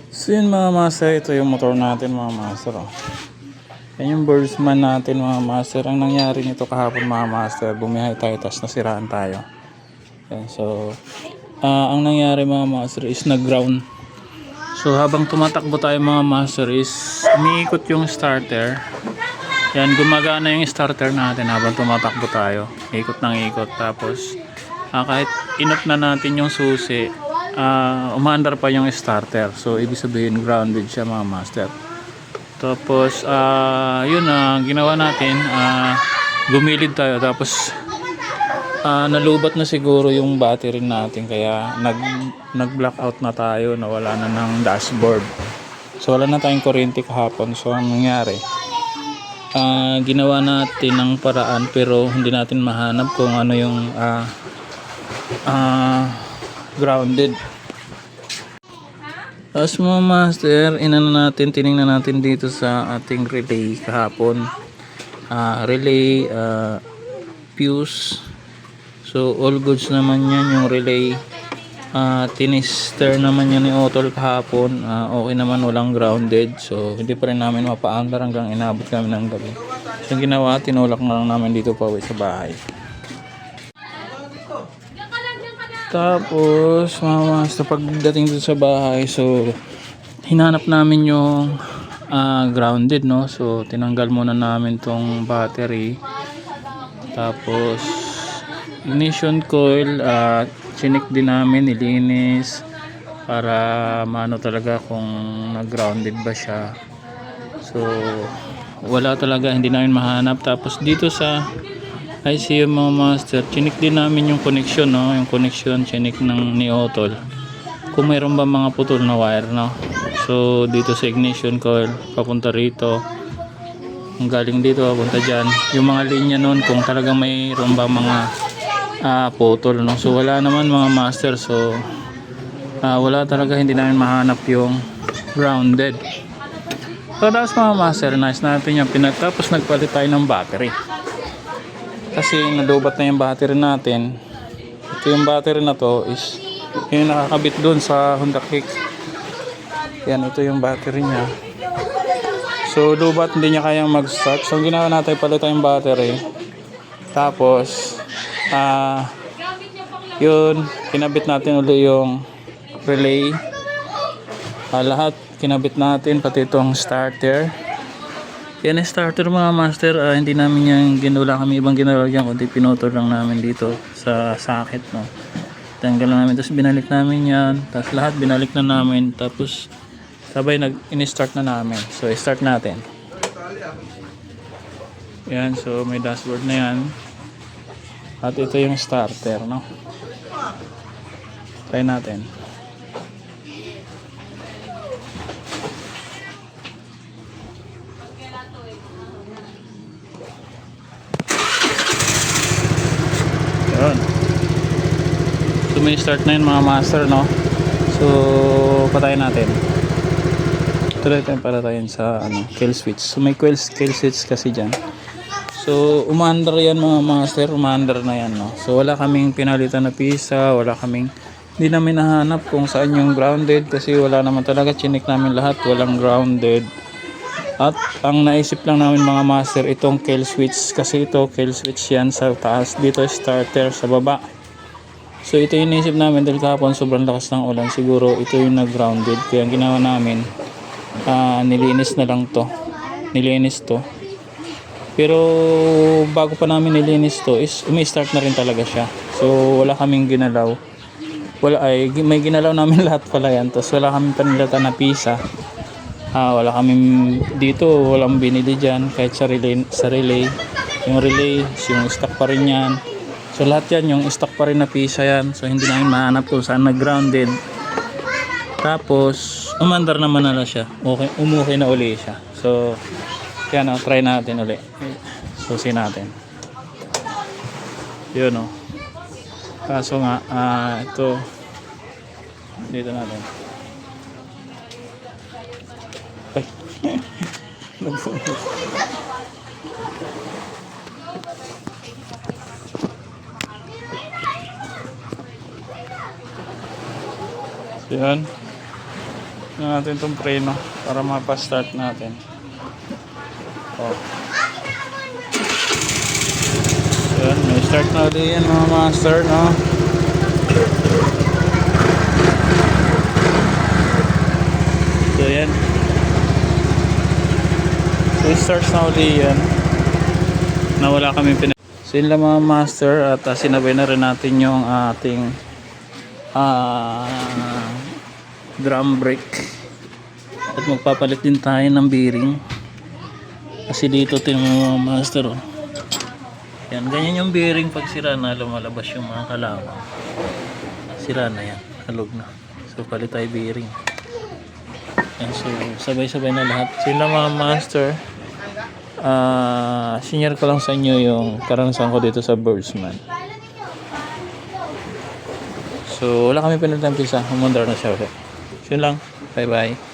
So yun mga master, ito yung motor natin mga master. Oh. Yan yung Bursman natin mga master. Ang nangyari nito kahapon mga master, bumiyahe tayo tapos nasiraan tayo. Yan, so ang nangyari mga master is nag-ground. So habang tumatakbo tayo mga master is umiikot yung starter. Yan, gumagana yung starter natin habang tumatakbo tayo. Ikot ng ikot. Tapos kahit inop na natin yung susi, umaandar pa yung starter. So ibig sabihin grounded siya mga master. Tapos yun ginawa natin, gumilid tayo. Tapos nalubat na siguro yung battery natin, kaya nag-blackout na tayo, nawala na ng dashboard. So wala na tayong kuryente kahapon. So ang nangyari, ginawa natin ng paraan pero hindi natin mahanap kung ano yung grounded. Tapos mga master, tinignan natin dito sa ating relay kahapon. Relay, fuse. So all goods naman yan yung relay. Tinister naman yan ni Otol kahapon. Okay naman, walang grounded. So hindi pa rin namin mapaandar hanggang inabot kami ng gabi. So yung ginawa, tinulak na lang namin dito pa uwi sa bahay. Tapos sa pagdating dito sa bahay, so hinanap namin yung grounded, no. So tinanggal muna namin tong battery. Tapos ignition coil, chinik din namin, nilinis para maano talaga kung nag-grounded ba siya. So wala talaga, hindi namin mahanap. Tapos dito sa ICU mga master, chinik din namin yung connection, no, yung connection chinik ng ni Otol kung mayroon ba mga putol na wire, no. So dito sa ignition coil papunta rito, ang galing dito papunta dyan, yung mga linya nun kung talagang mayroon ba mga putol, no. So wala naman mga master. So wala talaga, hindi namin mahanap yung grounded. So tapos mga master, nice natin yung tapos nagpalit tayo ng battery kasi nalubat na yung battery natin. Ito yung battery na to is yung nakakabit dun sa Honda Click. Yan, ito yung battery niya. So lubat, hindi niya kayang mag-start. So ginawa natin, palit tayong battery. Tapos yun, kinabit natin uli yung relay. Lahat kinabit natin, pati itong starter. Yan yung starter mga master. Hindi namin yan wala kami ibang ginawa dyan, kundi pinutol lang namin dito sa socket, no. Tanggal namin, tapos binalik namin yan, tapos lahat binalik na namin, tapos sabay in-start na namin. So i-start natin. Yan, so may dashboard na yan. At ito yung starter, no. Try natin. Yun. So may start na yun mga master, no. So patayin natin. Tuloy tayo para tayo sa kill switch. So may kill switch kasi dyan. So umaandar yan mga master, umaandar na yan, no. So wala kaming pinalitan na pisa, hindi namin nahanap kung saan yung grounded kasi wala naman talaga, chinik namin lahat, walang grounded. At ang naisip lang namin mga master, itong kill switch, kasi ito kill switch yan sa taas, dito starter sa baba. So ito yung naisip namin dahil kahapon sobrang lakas ng ulan, siguro ito yung nag-grounded. Kaya ang ginawa namin, nilinis na lang to, nilinis to. Pero bago pa namin nilinis to is umi-start na rin talaga siya. So wala kaming ginalaw, may ginalaw namin lahat pala yan. Tapos wala kaming panilatan na pisa. Wala kaming dito, walang binili dyan kahit sa relay. Yung relay, yung stock pa rin yan. So lahat yan, yung stock pa rin na pisa yan. So hindi namin mahanap kung saan nag-grounded. Tapos umandar naman na siya, umuwi na uli siya. So yan, try natin uli. Susi natin. Yun, kaso nga ito dito natin. Ay. So yan. na natin itong preno para mapa-start natin. Oh. So, yan, may start na ulit yan mga master, no? So yan. So starts na ulit yan. Nawala kami So yun lang mga master at sinabay na rin natin yung ating drum brake. At magpapalit din tayo ng bearing. Kasi dito ito yung mga master. Oh. Yan, ganyan yung bearing pag sira na lumalabas yung mga kalawang. Sira na yan. Halog na. So palit tayo bearing. Yan, so sabay-sabay na lahat. Sila mga master. Senior ko lang sa inyo yung karanasan ko dito sa Birdsman. So wala kami pinatang pisa. Umandar na siya ulit. So yun lang. Bye bye.